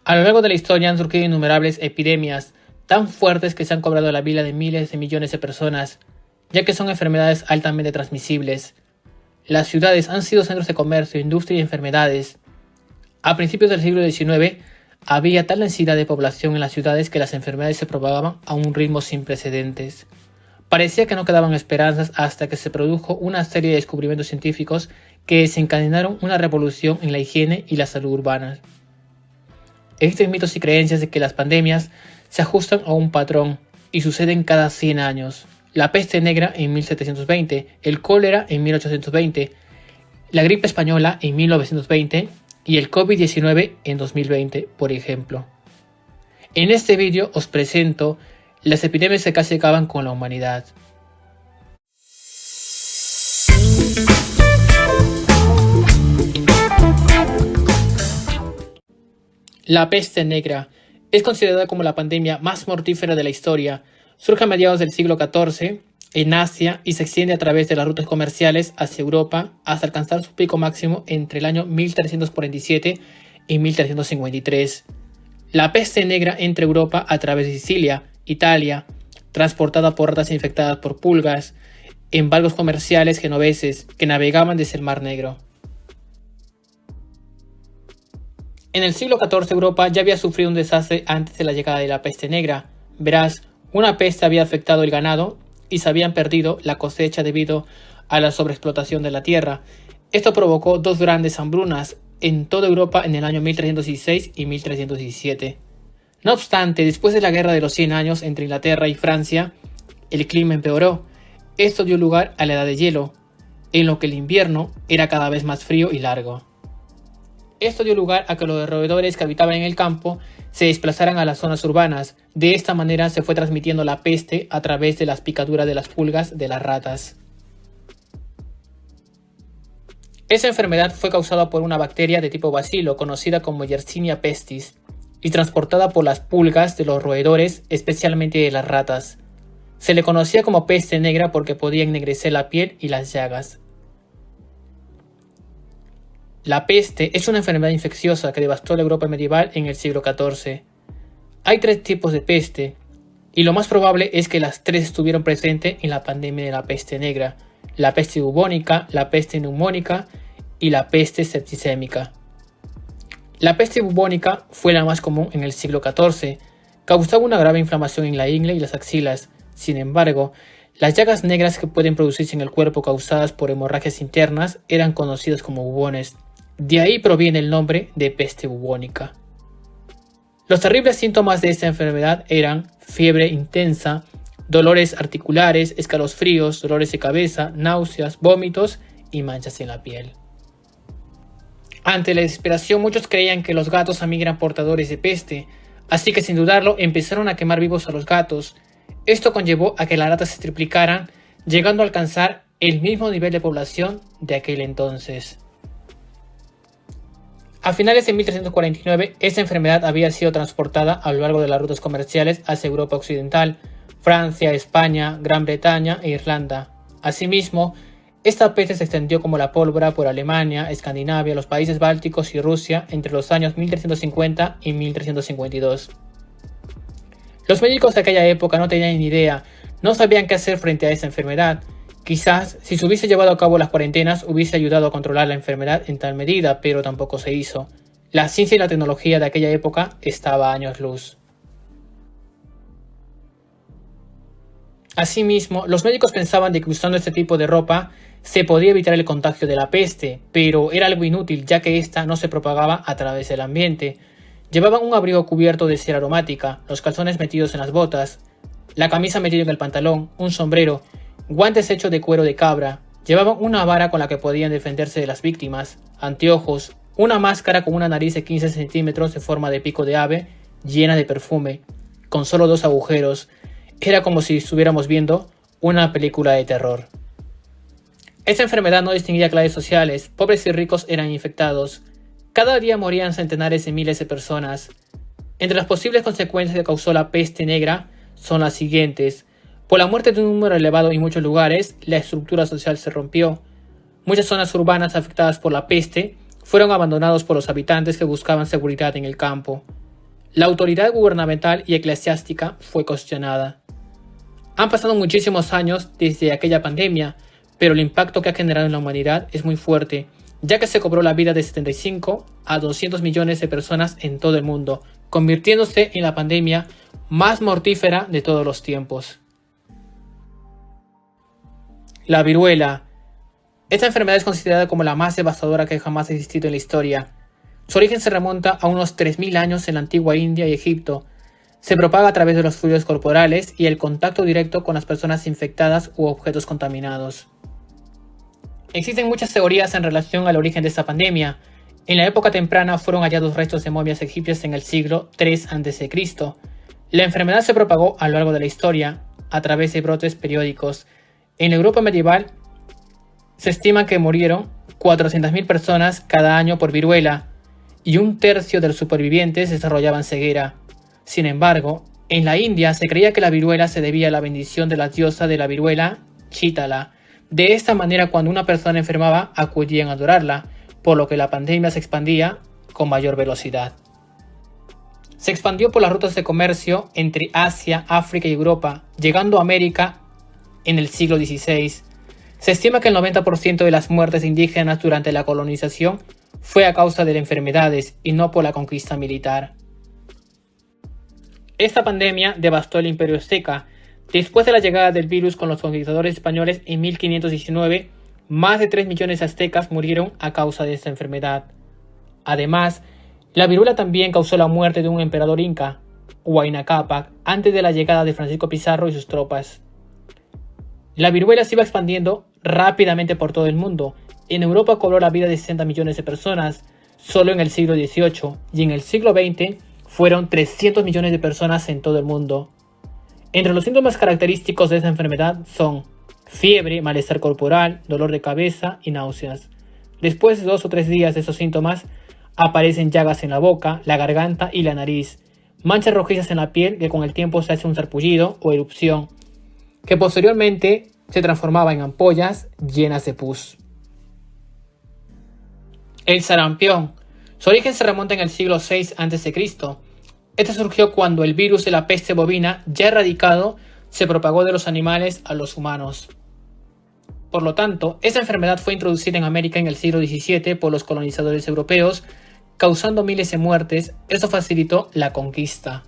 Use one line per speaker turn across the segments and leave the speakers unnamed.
A lo largo de la historia han surgido innumerables epidemias tan fuertes que se han cobrado la vida de miles de millones de personas, ya que son enfermedades altamente transmisibles. Las ciudades han sido centros de comercio, industria y enfermedades. A principios del siglo XIX había tal densidad de población en las ciudades que las enfermedades se propagaban a un ritmo sin precedentes. Parecía que no quedaban esperanzas hasta que se produjo una serie de descubrimientos científicos que desencadenaron una revolución en la higiene y la salud urbana. Existen mitos y creencias de que las pandemias se ajustan a un patrón y suceden cada 100 años. La peste negra en 1720, el cólera en 1820, la gripe española en 1920 y el COVID-19 en 2020, por ejemplo. En este vídeo os presento las epidemias que casi acaban con la humanidad. La peste negra es considerada como la pandemia más mortífera de la historia. Surge a mediados del siglo XIV en Asia y se extiende a través de las rutas comerciales hacia Europa hasta alcanzar su pico máximo entre el año 1347 y 1353. La peste negra entra a Europa a través de Sicilia, Italia, transportada por ratas infectadas por pulgas, en barcos comerciales genoveses que navegaban desde el Mar Negro. En el siglo XIV Europa ya había sufrido un desastre antes de la llegada de la peste negra. Verás, una peste había afectado el ganado y se habían perdido la cosecha debido a la sobreexplotación de la tierra. Esto provocó dos grandes hambrunas en toda Europa en el año 1316 y 1317. No obstante, después de la Guerra de los 100 años entre Inglaterra y Francia, el clima empeoró. Esto dio lugar a la Edad de Hielo, en lo que el invierno era cada vez más frío y largo. Esto dio lugar a que los roedores que habitaban en el campo se desplazaran a las zonas urbanas. De esta manera se fue transmitiendo la peste a través de las picaduras de las pulgas de las ratas. Esa enfermedad fue causada por una bacteria de tipo bacilo conocida como Yersinia pestis y transportada por las pulgas de los roedores, especialmente de las ratas. Se le conocía como peste negra porque podía ennegrecer la piel y las llagas. La peste es una enfermedad infecciosa que devastó la Europa medieval en el siglo XIV. Hay tres tipos de peste, y lo más probable es que las tres estuvieron presentes en la pandemia de la peste negra: la peste bubónica, la peste neumónica y la peste septicémica. La peste bubónica fue la más común en el siglo XIV. Causaba una grave inflamación en la ingle y las axilas. Sin embargo, las llagas negras que pueden producirse en el cuerpo causadas por hemorragias internas eran conocidas como bubones. De ahí proviene el nombre de peste bubónica. Los terribles síntomas de esta enfermedad eran fiebre intensa, dolores articulares, escalofríos, dolores de cabeza, náuseas, vómitos y manchas en la piel. Ante la desesperación, muchos creían que los gatos también eran portadores de peste, así que sin dudarlo empezaron a quemar vivos a los gatos. Esto conllevó a que las ratas se triplicaran, llegando a alcanzar el mismo nivel de población de aquel entonces. A finales de 1349, esta enfermedad había sido transportada a lo largo de las rutas comerciales hacia Europa Occidental, Francia, España, Gran Bretaña e Irlanda. Asimismo, esta peste se extendió como la pólvora por Alemania, Escandinavia, los países bálticos y Rusia entre los años 1350 y 1352. Los médicos de aquella época no tenían ni idea, no sabían qué hacer frente a esta enfermedad. Quizás, si se hubiese llevado a cabo las cuarentenas, hubiese ayudado a controlar la enfermedad en tal medida, pero tampoco se hizo. La ciencia y la tecnología de aquella época estaba a años luz. Asimismo, los médicos pensaban de que usando este tipo de ropa se podía evitar el contagio de la peste, pero era algo inútil ya que ésta no se propagaba a través del ambiente. Llevaban un abrigo cubierto de cera aromática, los calzones metidos en las botas, la camisa metida en el pantalón, un sombrero, guantes hechos de cuero de cabra, llevaban una vara con la que podían defenderse de las víctimas, anteojos, una máscara con una nariz de 15 centímetros de forma de pico de ave, llena de perfume, con solo 2 agujeros. Era como si estuviéramos viendo una película de terror. Esta enfermedad no distinguía clases sociales, pobres y ricos eran infectados. Cada día morían centenares de miles de personas. Entre las posibles consecuencias que causó la peste negra son las siguientes. Por la muerte de un número elevado en muchos lugares, la estructura social se rompió. Muchas zonas urbanas afectadas por la peste fueron abandonadas por los habitantes que buscaban seguridad en el campo. la autoridad gubernamental y eclesiástica fue cuestionada. Han pasado muchísimos años desde aquella pandemia, pero el impacto que ha generado en la humanidad es muy fuerte, ya que se cobró la vida de 75 a 200 millones de personas en todo el mundo, convirtiéndose en la pandemia más mortífera de todos los tiempos. La viruela. Esta enfermedad es considerada como la más devastadora que jamás ha existido en la historia. Su origen se remonta a unos 3000 años en la antigua India y Egipto. Se propaga a través de los fluidos corporales y el contacto directo con las personas infectadas u objetos contaminados. Existen muchas teorías en relación al origen de esta pandemia. En la época temprana fueron hallados restos de momias egipcias en el siglo III a.C. La enfermedad se propagó a lo largo de la historia a través de brotes periódicos. En la Europa medieval se estima que murieron 400.000 personas cada año por viruela y un tercio de los supervivientes desarrollaban ceguera. Sin embargo, en la India se creía que la viruela se debía a la bendición de la diosa de la viruela, Chítala. De esta manera, cuando una persona enfermaba, acudían a adorarla, por lo que la pandemia se expandía con mayor velocidad. Se expandió por las rutas de comercio entre Asia, África y Europa, llegando a América en el siglo XVI. Se estima que el 90% de las muertes indígenas durante la colonización fue a causa de enfermedades y no por la conquista militar. Esta pandemia devastó el Imperio Azteca. Después de la llegada del virus con los conquistadores españoles en 1519, más de 3 millones de aztecas murieron a causa de esta enfermedad. Además, la viruela también causó la muerte de un emperador inca, Huayna Cápac, antes de la llegada de Francisco Pizarro y sus tropas. La viruela se iba expandiendo rápidamente por todo el mundo. En Europa cobró la vida de 60 millones de personas solo en el siglo XVIII y en el siglo XX fueron 300 millones de personas en todo el mundo. Entre los síntomas característicos de esta enfermedad son fiebre, malestar corporal, dolor de cabeza y náuseas. Después de 2 o 3 días de esos síntomas, aparecen llagas en la boca, la garganta y la nariz, manchas rojizas en la piel que con el tiempo se hace un sarpullido o erupción, que posteriormente se transformaba en ampollas llenas de pus. El sarampión. Su origen se remonta en el siglo VI a.C. Este surgió cuando el virus de la peste bovina, ya erradicado, se propagó de los animales a los humanos. Por lo tanto, esta enfermedad fue introducida en América en el siglo XVII por los colonizadores europeos, causando miles de muertes. Esto facilitó la conquista.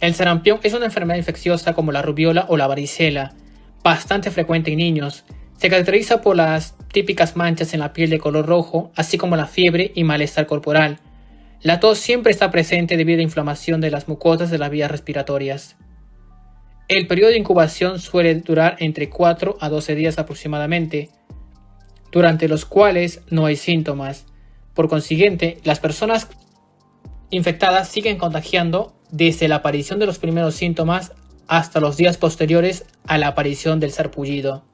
El sarampión es una enfermedad infecciosa como la rubiola o la varicela, bastante frecuente en niños. Se caracteriza por las típicas manchas en la piel de color rojo, así como la fiebre y malestar corporal. La tos siempre está presente debido a inflamación de las mucosas de las vías respiratorias. El periodo de incubación suele durar entre 4 a 12 días aproximadamente, durante los cuales no hay síntomas. Por consiguiente, las personas infectadas siguen contagiando desde la aparición de los primeros síntomas hasta los días posteriores a la aparición del sarpullido.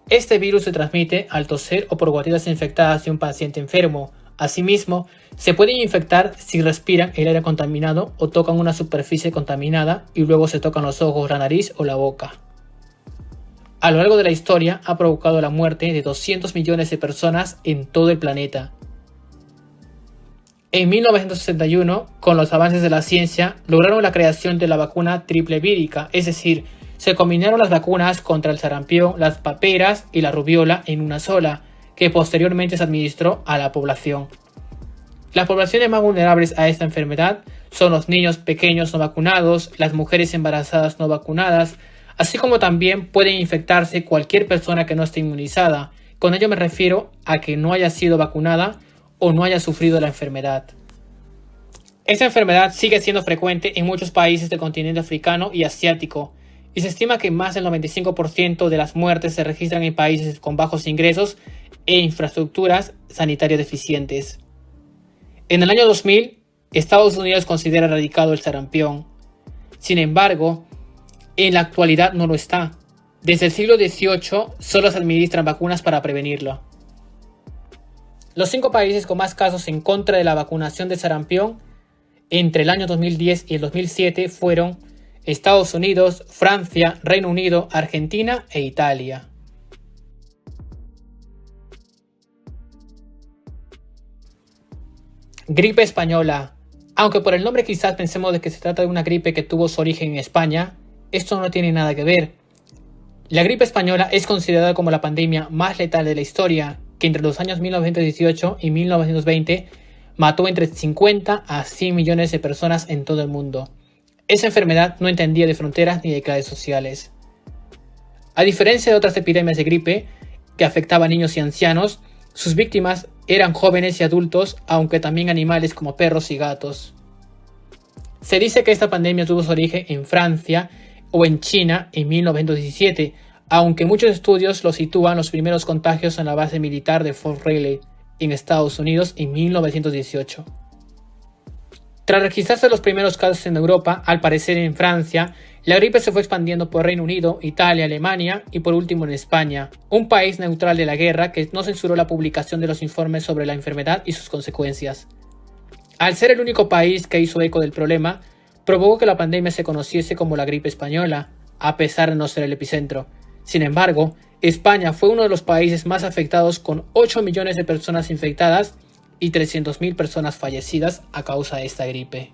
Este virus se transmite al toser o por gotitas infectadas de un paciente enfermo. Asimismo, se pueden infectar si respiran el aire contaminado o tocan una superficie contaminada y luego se tocan los ojos, la nariz o la boca. A lo largo de la historia ha provocado la muerte de 200 millones de personas en todo el planeta. En 1961, con los avances de la ciencia, lograron la creación de la vacuna triple vírica, es decir, se combinaron las vacunas contra el sarampión, las paperas y la rubiola en una sola, que posteriormente se administró a la población. Las poblaciones más vulnerables a esta enfermedad son los niños pequeños no vacunados, las mujeres embarazadas no vacunadas, así como también pueden infectarse cualquier persona que no esté inmunizada. Con ello me refiero a que no haya sido vacunada o no haya sufrido la enfermedad. Esta enfermedad sigue siendo frecuente en muchos países del continente africano y asiático, y se estima que más del 95% de las muertes se registran en países con bajos ingresos e infraestructuras sanitarias deficientes. En el año 2000, Estados Unidos considera erradicado el sarampión. Sin embargo, en la actualidad no lo está. Desde el siglo XVIII solo se administran vacunas para prevenirlo. Los 5 países con más casos en contra de la vacunación de sarampión entre el año 2010 y el 2007 fueron Estados Unidos, Francia, Reino Unido, Argentina e Italia. Gripe española. Aunque por el nombre quizás pensemos de que se trata de una gripe que tuvo su origen en España, esto no tiene nada que ver. La gripe española es considerada como la pandemia más letal de la historia, que entre los años 1918 y 1920 mató entre 50 a 100 millones de personas en todo el mundo. Esa enfermedad no entendía de fronteras ni de clases sociales. A diferencia de otras epidemias de gripe, que afectaban a niños y ancianos, sus víctimas eran jóvenes y adultos, aunque también animales como perros y gatos. Se dice que esta pandemia tuvo su origen en Francia o en China en 1917, aunque muchos estudios lo sitúan los primeros contagios en la base militar de Fort Riley, en Estados Unidos, en 1918. Tras registrarse los primeros casos en Europa, al parecer en Francia, la gripe se fue expandiendo por Reino Unido, Italia, Alemania y por último en España, un país neutral de la guerra que no censuró la publicación de los informes sobre la enfermedad y sus consecuencias. Al ser el único país que hizo eco del problema, provocó que la pandemia se conociese como la gripe española, a pesar de no ser el epicentro. Sin embargo, España fue uno de los países más afectados, con 8 millones de personas infectadas y 300.000 personas fallecidas a causa de esta gripe.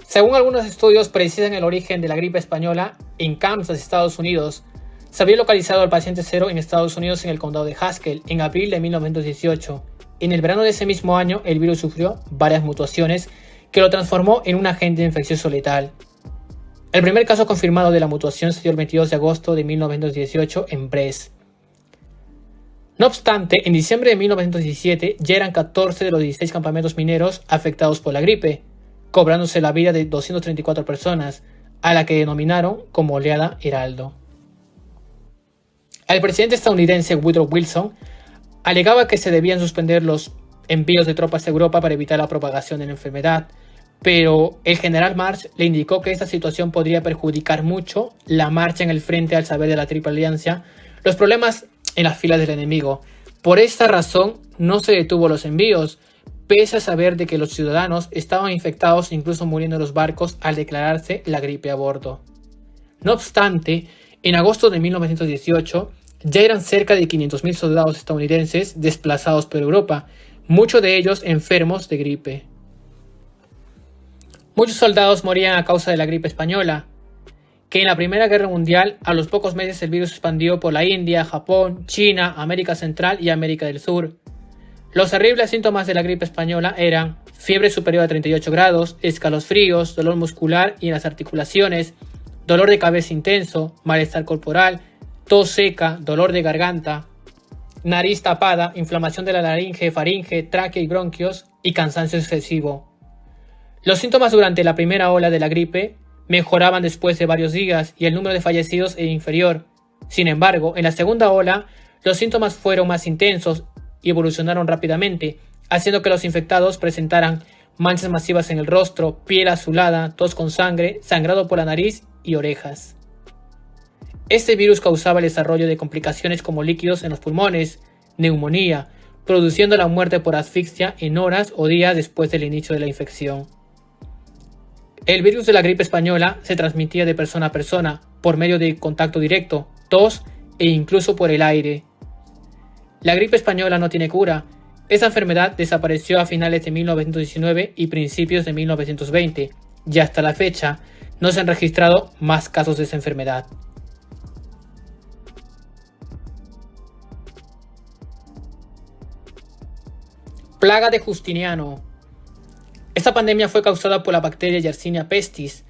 Según algunos estudios precisan el origen de la gripe española en Kansas, Estados Unidos. Se había localizado al paciente cero en Estados Unidos en el condado de Haskell en abril de 1918. En el verano de ese mismo año, el virus sufrió varias mutaciones que lo transformó en un agente infeccioso letal. El primer caso confirmado de la mutación se dio el 22 de agosto de 1918 en Brest. No obstante, en diciembre de 1917 ya eran 14 de los 16 campamentos mineros afectados por la gripe, cobrándose la vida de 234 personas, a la que denominaron como oleada Heraldo. El presidente estadounidense Woodrow Wilson alegaba que se debían suspender los envíos de tropas a Europa para evitar la propagación de la enfermedad, pero el general March le indicó que esta situación podría perjudicar mucho la marcha en el frente al saber de la Triple Alianza los problemas en las filas del enemigo. Por esta razón no se detuvo los envíos, pese a saber de que los ciudadanos estaban infectados e incluso muriendo en los barcos al declararse la gripe a bordo. No obstante, en agosto de 1918 ya eran cerca de 500.000 soldados estadounidenses desplazados por Europa, muchos de ellos enfermos de gripe. Muchos soldados morían a causa de la gripe española, que en la Primera Guerra Mundial a los pocos meses el virus se expandió por la India, Japón, China, América Central y América del Sur. Los terribles síntomas de la gripe española eran fiebre superior a 38 grados, escalofríos, dolor muscular y en las articulaciones, dolor de cabeza intenso, malestar corporal, tos seca, dolor de garganta, nariz tapada, inflamación de la laringe, faringe, tráquea y bronquios y cansancio excesivo. Los síntomas durante la primera ola de la gripe mejoraban después de varios días y el número de fallecidos era inferior. Sin embargo, en la segunda ola, los síntomas fueron más intensos y evolucionaron rápidamente, haciendo que los infectados presentaran manchas masivas en el rostro, piel azulada, tos con sangre, sangrado por la nariz y orejas. Este virus causaba el desarrollo de complicaciones como líquidos en los pulmones, neumonía, produciendo la muerte por asfixia en horas o días después del inicio de la infección. El virus de la gripe española se transmitía de persona a persona por medio de contacto directo, tos e incluso por el aire. La gripe española no tiene cura. Esta enfermedad desapareció a finales de 1919 y principios de 1920, y hasta la fecha no se han registrado más casos de esta enfermedad. Plaga de Justiniano. Esta pandemia fue causada por la bacteria Yersinia pestis.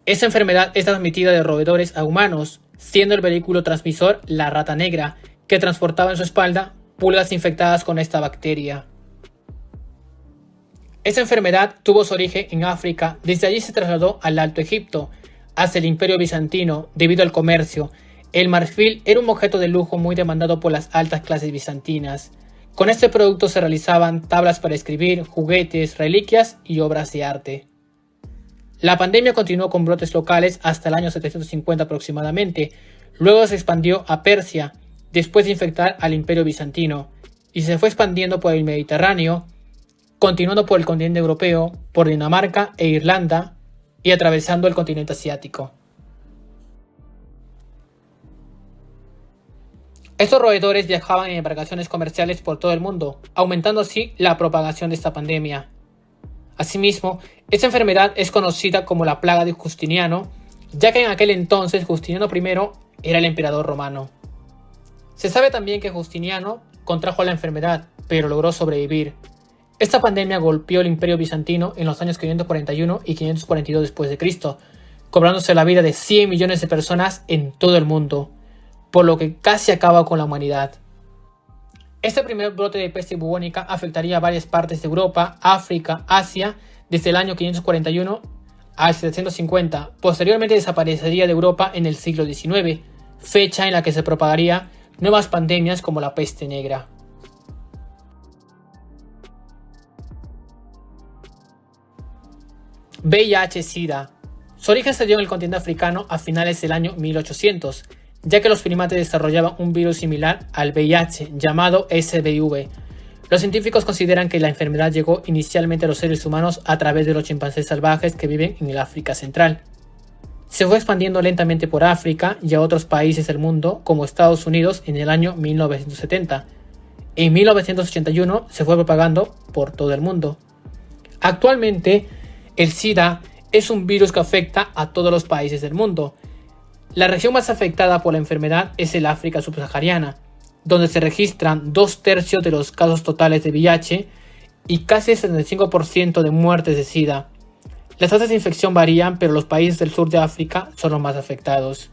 Esta enfermedad es transmitida de roedores a humanos, siendo el vehículo transmisor la rata negra, que transportaba en su espalda pulgas infectadas con esta bacteria. Esta enfermedad tuvo su origen en África, desde allí se trasladó al Alto Egipto, hasta el Imperio Bizantino, debido al comercio. El marfil era un objeto de lujo muy demandado por las altas clases bizantinas. Con este producto se realizaban tablas para escribir, juguetes, reliquias y obras de arte. La pandemia continuó con brotes locales hasta el año 750 aproximadamente, luego se expandió a Persia, después de infectar al Imperio Bizantino, y se fue expandiendo por el Mediterráneo, continuando por el continente europeo, por Dinamarca e Irlanda, y atravesando el continente asiático. Estos roedores viajaban en embarcaciones comerciales por todo el mundo, aumentando así la propagación de esta pandemia. Asimismo, esta enfermedad es conocida como la plaga de Justiniano, ya que en aquel entonces Justiniano I era el emperador romano. Se sabe también que Justiniano contrajo la enfermedad, pero logró sobrevivir. Esta pandemia golpeó el Imperio Bizantino en los años 541 y 542 después de Cristo, cobrándose la vida de 100 millones de personas en todo el mundo, por lo que casi acaba con la humanidad. Este primer brote de peste bubónica afectaría a varias partes de Europa, África, Asia, desde el año 541 al 750. Posteriormente desaparecería de Europa en el siglo XIX, fecha en la que se propagaría nuevas pandemias como la peste negra. VIH-Sida. Su origen se dio en el continente africano a finales del año 1800, ya que los primates desarrollaban un virus similar al VIH llamado SVV. Los científicos consideran que la enfermedad llegó inicialmente a los seres humanos a través de los chimpancés salvajes que viven en el África Central. Se fue expandiendo lentamente por África y a otros países del mundo, como Estados Unidos, en el año 1970. En 1981 se fue propagando por todo el mundo. Actualmente, el SIDA es un virus que afecta a todos los países del mundo. La región más afectada por la enfermedad es el África subsahariana, donde se registran 2/3 de los casos totales de VIH y casi el 75% de muertes de SIDA. Las tasas de infección varían, pero los países del sur de África son los más afectados.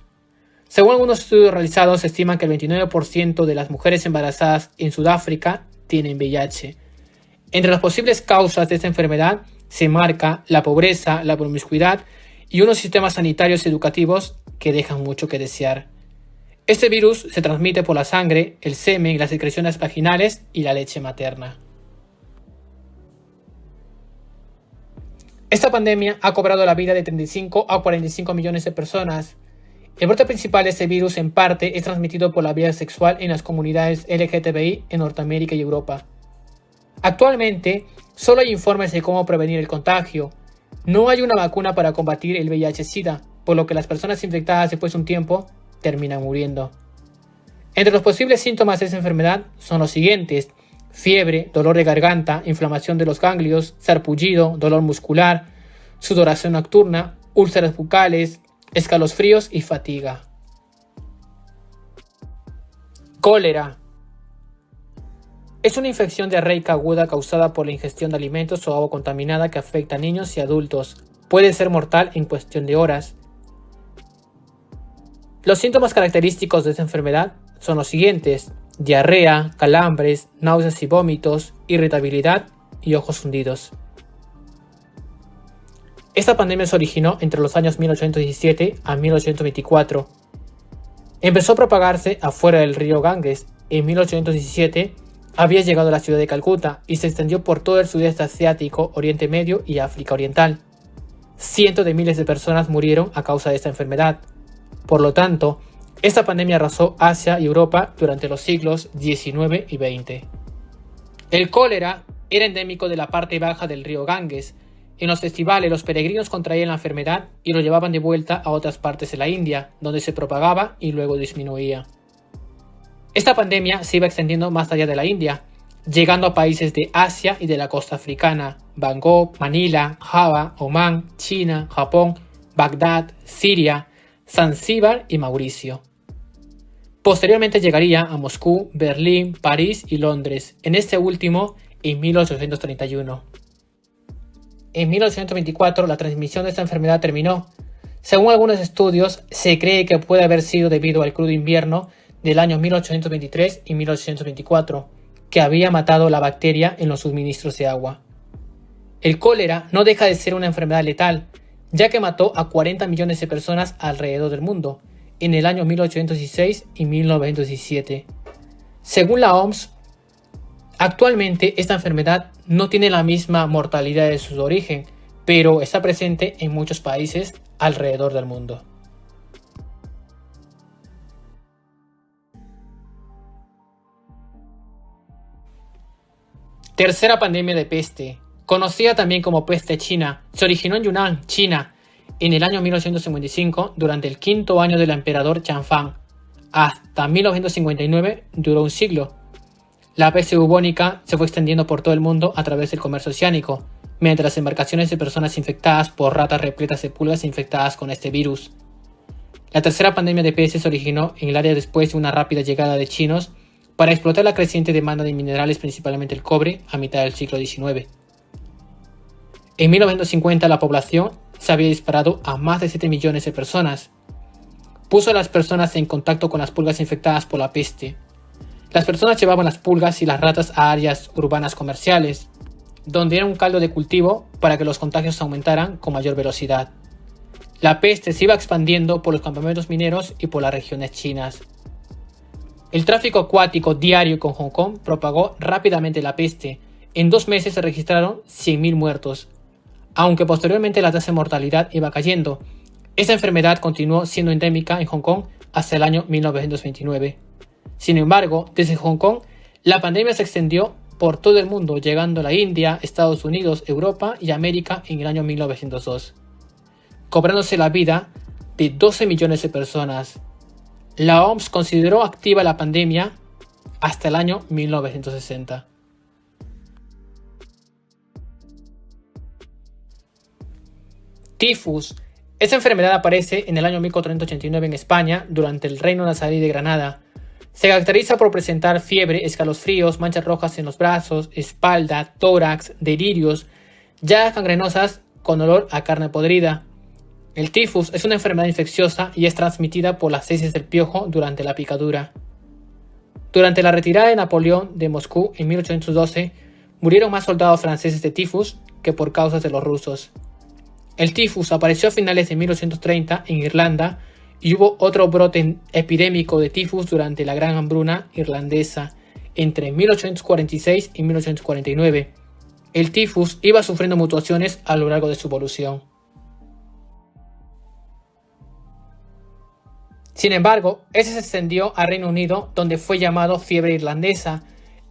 Según algunos estudios realizados, se estima que el 29% de las mujeres embarazadas en Sudáfrica tienen VIH. Entre las posibles causas de esta enfermedad se marca la pobreza, la promiscuidad y unos sistemas sanitarios y educativos que dejan mucho que desear. Este virus se transmite por la sangre, el semen, las secreciones vaginales y la leche materna. Esta pandemia ha cobrado la vida de 35 a 45 millones de personas. El brote principal de este virus en parte es transmitido por la vía sexual en las comunidades LGTBI en Norteamérica y Europa. Actualmente, solo hay informes de cómo prevenir el contagio. No hay una vacuna para combatir el VIH-Sida, por lo que las personas infectadas después de un tiempo terminan muriendo. Entre los posibles síntomas de esta enfermedad son los siguientes: fiebre, dolor de garganta, inflamación de los ganglios, sarpullido, dolor muscular, sudoración nocturna, úlceras bucales, escalofríos y fatiga. Cólera. Es una infección diarreica aguda causada por la ingestión de alimentos o agua contaminada que afecta a niños y adultos. Puede ser mortal en cuestión de horas. Los síntomas característicos de esta enfermedad son los siguientes: diarrea, calambres, náuseas y vómitos, irritabilidad y ojos hundidos. Esta pandemia se originó entre los años 1817 a 1824. Empezó a propagarse afuera del río Ganges. En 1817 había llegado a la ciudad de Calcuta y se extendió por todo el sudeste asiático, Oriente Medio y África Oriental. Cientos de miles de personas murieron a causa de esta enfermedad. Por lo tanto, esta pandemia arrasó Asia y Europa durante los siglos XIX y XX. El cólera era endémico de la parte baja del río Ganges. En los festivales, los peregrinos contraían la enfermedad y lo llevaban de vuelta a otras partes de la India, donde se propagaba y luego disminuía. Esta pandemia se iba extendiendo más allá de la India, llegando a países de Asia y de la costa africana: Bangkok, Manila, Java, Omán, China, Japón, Bagdad, Siria, Zanzíbar y Mauricio. Posteriormente llegaría a Moscú, Berlín, París y Londres, en este último en 1831. En 1824 la transmisión de esta enfermedad terminó. Según algunos estudios, se cree que puede haber sido debido al crudo invierno del año 1823 y 1824, que había matado la bacteria en los suministros de agua. El cólera no deja de ser una enfermedad letal, ya que mató a 40 millones de personas alrededor del mundo en el año 1816 y 1917. Según la OMS, actualmente esta enfermedad no tiene la misma mortalidad de su origen, pero está presente en muchos países alrededor del mundo. Tercera pandemia de peste, conocida también como peste china, se originó en Yunnan, China, en el año 1955 durante el quinto año del emperador Changfang. Hasta 1959 duró un siglo. La peste bubónica se fue extendiendo por todo el mundo a través del comercio oceánico, mediante las embarcaciones de personas infectadas por ratas repletas de pulgas infectadas con este virus. La tercera pandemia de peste se originó en el área después de una rápida llegada de chinos para explotar la creciente demanda de minerales, principalmente el cobre, a mitad del siglo XIX. En 1950 la población se había disparado a más de 7 millones de personas. Puso a las personas en contacto con las pulgas infectadas por la peste. Las personas llevaban las pulgas y las ratas a áreas urbanas comerciales, donde era un caldo de cultivo para que los contagios aumentaran con mayor velocidad. La peste se iba expandiendo por los campamentos mineros y por las regiones chinas. El tráfico acuático diario con Hong Kong propagó rápidamente la peste. En 2 meses se registraron 100.000 muertos. Aunque posteriormente la tasa de mortalidad iba cayendo, esta enfermedad continuó siendo endémica en Hong Kong hasta el año 1929. Sin embargo, desde Hong Kong, la pandemia se extendió por todo el mundo, llegando a la India, Estados Unidos, Europa y América en el año 1902, cobrándose la vida de 12 millones de personas. La OMS consideró activa la pandemia hasta el año 1960. Tifus. Esta enfermedad aparece en el año 1489 en España, durante el Reino Nazarí de Granada. Se caracteriza por presentar fiebre, escalofríos, manchas rojas en los brazos, espalda, tórax, delirios, llagas gangrenosas con olor a carne podrida. El tifus es una enfermedad infecciosa y es transmitida por las heces del piojo durante la picadura. Durante la retirada de Napoleón de Moscú en 1812, murieron más soldados franceses de tifus que por causas de los rusos. El tifus apareció a finales de 1830 en Irlanda y hubo otro brote epidémico de tifus durante la Gran Hambruna Irlandesa entre 1846 y 1849. El tifus iba sufriendo mutaciones a lo largo de su evolución. Sin embargo, ese se extendió a Reino Unido, donde fue llamado fiebre irlandesa.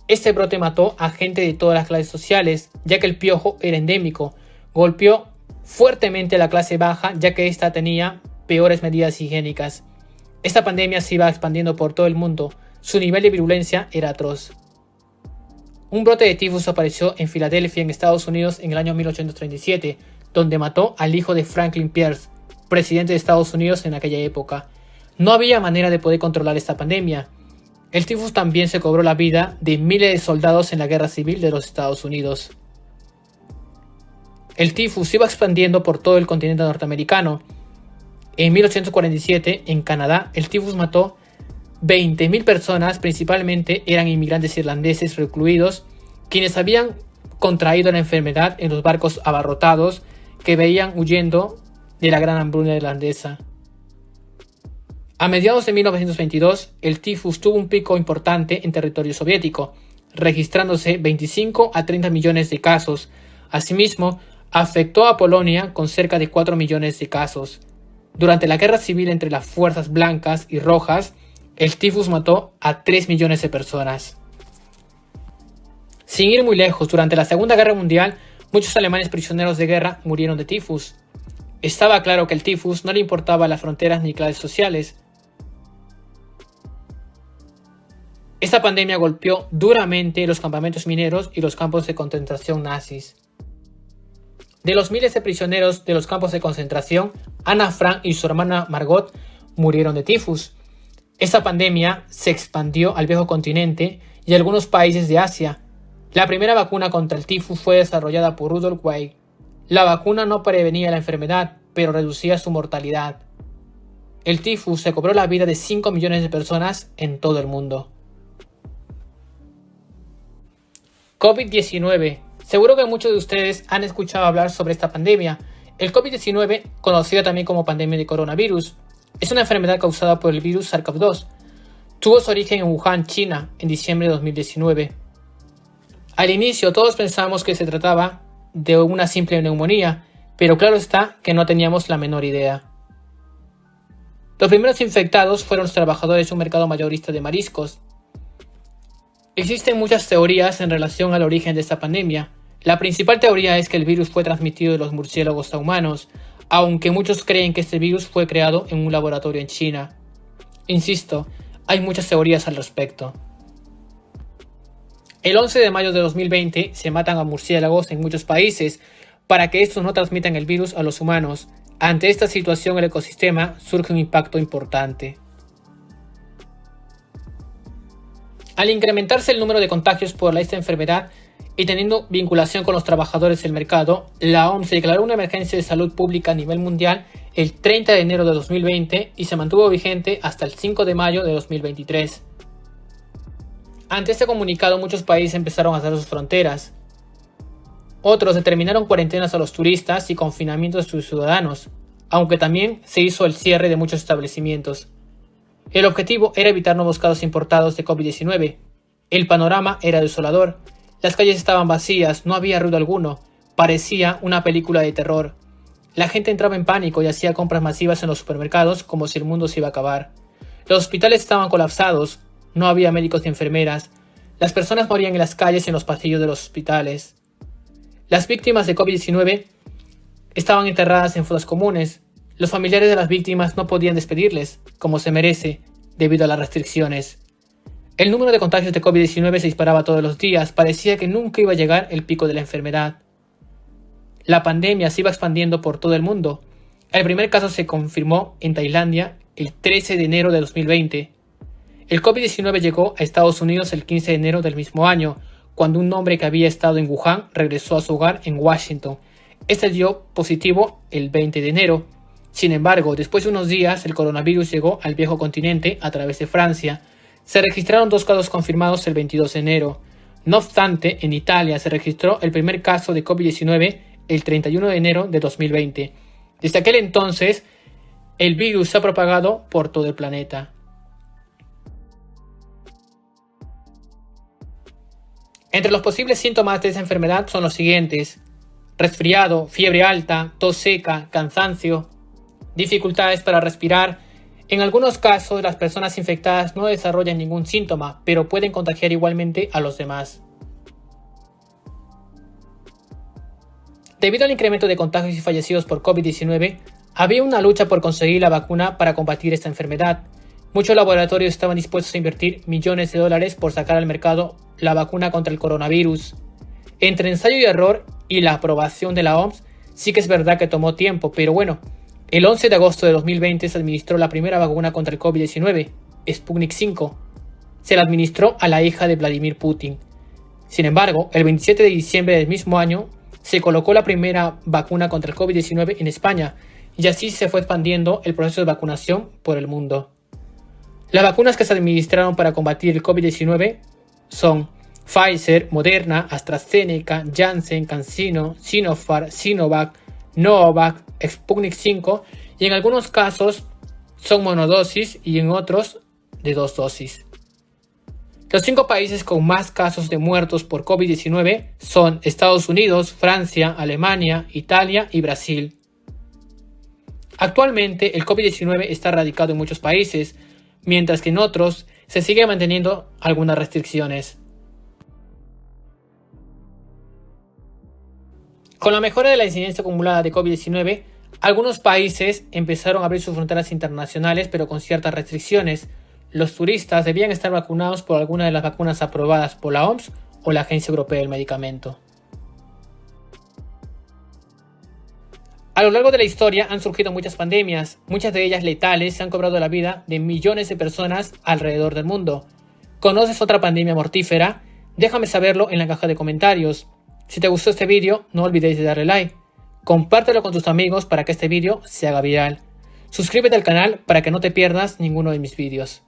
Este brote mató a gente de todas las clases sociales, ya que el piojo era endémico. Golpeó fuertemente a la clase baja, ya que ésta tenía peores medidas higiénicas. Esta pandemia se iba expandiendo por todo el mundo. Su nivel de virulencia era atroz. Un brote de tifus apareció en Filadelfia, en Estados Unidos, en el año 1837, donde mató al hijo de Franklin Pierce, presidente de Estados Unidos en aquella época. No había manera de poder controlar esta pandemia. El tifus también se cobró la vida de miles de soldados en la Guerra Civil de los Estados Unidos. El tifus se iba expandiendo por todo el continente norteamericano. En 1847, en Canadá, el tifus mató 20.000 personas, principalmente eran inmigrantes irlandeses recluidos, quienes habían contraído la enfermedad en los barcos abarrotados que veían huyendo de la Gran Hambruna irlandesa. A mediados de 1922, el tifus tuvo un pico importante en territorio soviético, registrándose 25 a 30 millones de casos. Asimismo, afectó a Polonia con cerca de 4 millones de casos. Durante la guerra civil entre las fuerzas blancas y rojas, el tifus mató a 3 millones de personas. Sin ir muy lejos, durante la Segunda Guerra Mundial, muchos alemanes prisioneros de guerra murieron de tifus. Estaba claro que el tifus no le importaba las fronteras ni clases sociales. Esta pandemia golpeó duramente los campamentos mineros y los campos de concentración nazis. De los miles de prisioneros de los campos de concentración, Anna Frank y su hermana Margot murieron de tifus. Esta pandemia se expandió al viejo continente y a algunos países de Asia. La primera vacuna contra el tifus fue desarrollada por Rudolf Weil. La vacuna no prevenía la enfermedad, pero reducía su mortalidad. El tifus se cobró la vida de 5 millones de personas en todo el mundo. COVID-19. Seguro que muchos de ustedes han escuchado hablar sobre esta pandemia. El COVID-19, conocido también como pandemia de coronavirus, es una enfermedad causada por el virus SARS-CoV-2. Tuvo su origen en Wuhan, China, en diciembre de 2019. Al inicio todos pensamos que se trataba de una simple neumonía, pero claro está que no teníamos la menor idea. Los primeros infectados fueron los trabajadores de un mercado mayorista de mariscos. Existen muchas teorías en relación al origen de esta pandemia. La principal teoría es que el virus fue transmitido de los murciélagos a humanos, aunque muchos creen que este virus fue creado en un laboratorio en China. Insisto, Hay muchas teorías al respecto. El 11 de mayo de 2020 se matan a murciélagos en muchos países para que estos no transmitan el virus a los humanos. Ante esta situación, el ecosistema surge un impacto importante. Al incrementarse el número de contagios por esta enfermedad y teniendo vinculación con los trabajadores del mercado, la OMS declaró una emergencia de salud pública a nivel mundial el 30 de enero de 2020 y se mantuvo vigente hasta el 5 de mayo de 2023. Ante este comunicado, muchos países empezaron a cerrar sus fronteras. Otros determinaron cuarentenas a los turistas y confinamientos de sus ciudadanos, aunque también se hizo el cierre de muchos establecimientos. El objetivo era evitar nuevos casos importados de COVID-19. El panorama era desolador. Las calles estaban vacías, no había ruido alguno. Parecía una película de terror. La gente entraba en pánico y hacía compras masivas en los supermercados como si el mundo se iba a acabar. Los hospitales estaban colapsados, no había médicos ni enfermeras. Las personas morían en las calles y en los pasillos de los hospitales. Las víctimas de COVID-19 estaban enterradas en fosas comunes. Los familiares de las víctimas no podían despedirles, como se merece, debido a las restricciones. El número de contagios de COVID-19 se disparaba todos los días, parecía que nunca iba a llegar el pico de la enfermedad. La pandemia se iba expandiendo por todo el mundo. El primer caso se confirmó en Tailandia el 13 de enero de 2020. El COVID-19 llegó a Estados Unidos el 15 de enero del mismo año, cuando un hombre que había estado en Wuhan regresó a su hogar en Washington. Este dio positivo el 20 de enero. Sin embargo, después de unos días, el coronavirus llegó al viejo continente a través de Francia. Se registraron 2 casos confirmados el 22 de enero. No obstante, en Italia se registró el primer caso de COVID-19 el 31 de enero de 2020. Desde aquel entonces, el virus se ha propagado por todo el planeta. Entre los posibles síntomas de esta enfermedad son los siguientes: resfriado, fiebre alta, tos seca, cansancio, dificultades para respirar. En algunos casos, las personas infectadas no desarrollan ningún síntoma, pero pueden contagiar igualmente a los demás. Debido al incremento de contagios y fallecidos por COVID-19, había una lucha por conseguir la vacuna para combatir esta enfermedad. Muchos laboratorios estaban dispuestos a invertir millones de dólares por sacar al mercado la vacuna contra el coronavirus. Entre ensayo y error y la aprobación de la OMS, sí que es verdad que tomó tiempo, pero bueno, el 11 de agosto de 2020 se administró la primera vacuna contra el COVID-19, Sputnik V. Se la administró a la hija de Vladimir Putin. Sin embargo, el 27 de diciembre del mismo año, se colocó la primera vacuna contra el COVID-19 en España, y así se fue expandiendo el proceso de vacunación por el mundo. Las vacunas que se administraron para combatir el COVID-19 son Pfizer, Moderna, AstraZeneca, Janssen, CanSino, Sinopharm, Sinovac, Novavax, Sputnik V, y en algunos casos son monodosis y en otros de 2 dosis. Los 5 países con más casos de muertos por COVID-19 son Estados Unidos, Francia, Alemania, Italia y Brasil. Actualmente el COVID-19 está erradicado en muchos países, mientras que en otros se sigue manteniendo algunas restricciones. Con la mejora de la incidencia acumulada de COVID-19, algunos países empezaron a abrir sus fronteras internacionales, pero con ciertas restricciones. Los turistas debían estar vacunados por alguna de las vacunas aprobadas por la OMS o la Agencia Europea del Medicamento. A lo largo de la historia han surgido muchas pandemias, muchas de ellas letales, se han cobrado la vida de millones de personas alrededor del mundo. ¿Conoces otra pandemia mortífera? Déjame saberlo en la caja de comentarios. Si te gustó este vídeo, no olvides de darle like. Compártelo con tus amigos para que este vídeo se haga viral. Suscríbete al canal para que no te pierdas ninguno de mis vídeos.